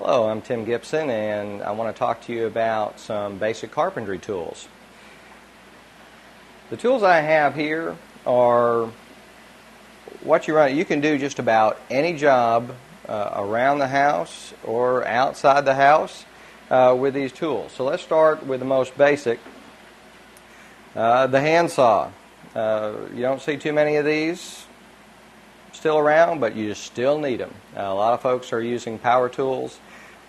Hello, I'm Tim Gibson, and I want to talk to you about some basic carpentry tools. The tools I have here are what you can do just about any job around the house or outside the house with these tools. So let's start with the most basic, the handsaw. You don't see too many of these still around, but you still need them. A lot of folks are using power tools,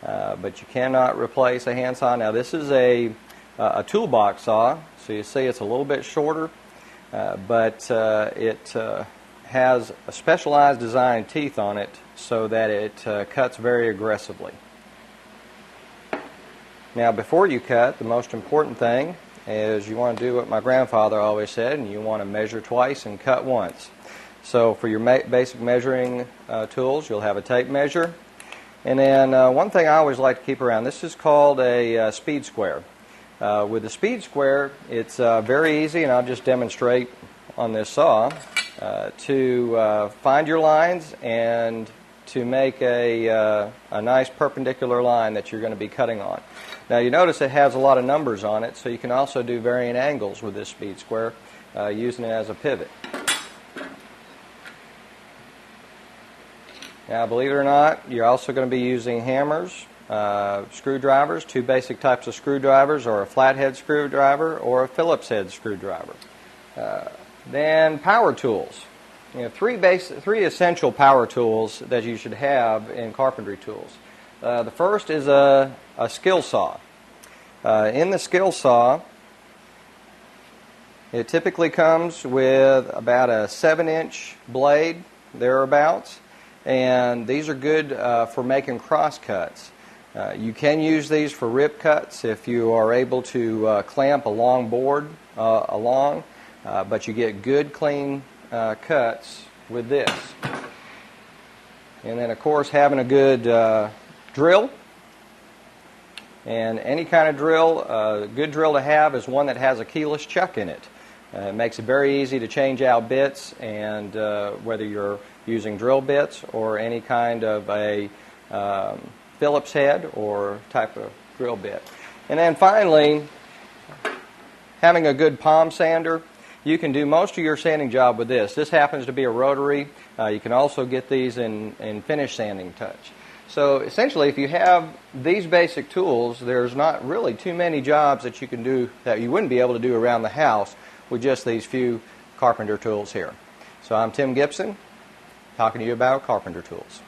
but you cannot replace a handsaw. Now this is a toolbox saw, so you see it's a little bit shorter, but it has a specialized design teeth on it so that it cuts very aggressively. Now before you cut, the most important thing is you want to do what my grandfather always said, and you want to measure twice and cut once. So for your basic measuring tools, you'll have a tape measure. And then one thing I always like to keep around, this is called a speed square. With the speed square, it's very easy, and I'll just demonstrate on this saw, to find your lines and to make a nice perpendicular line that you're going to be cutting on. Now you notice it has a lot of numbers on it, so you can also do varying angles with this speed square using it as a pivot. Now, believe it or not, you're also going to be using hammers, screwdrivers, two basic types of screwdrivers, or a flathead screwdriver or a Phillips head screwdriver. Then power tools. You know, three essential power tools that you should have in carpentry tools. The first is a skill saw. In the skill saw, it typically comes with about a 7-inch blade, thereabouts. And these are good for making cross cuts. You can use these for rip cuts if you are able to clamp a long board along, but you get good clean cuts with this. And then of course having a good drill, and any kind of drill, a good drill to have is one that has a keyless chuck in it. It makes it very easy to change out bits, and whether you're using drill bits or any kind of a Phillips head or type of drill bit. And then finally, having a good palm sander. You can do most of your sanding job with this. This happens to be a rotary. You can also get these in finish sanding touch. So essentially, if you have these basic tools, there's not really too many jobs that you can do that you wouldn't be able to do around the house with just these few carpenter tools here. So I'm Tim Gibson, talking to you about carpenter tools.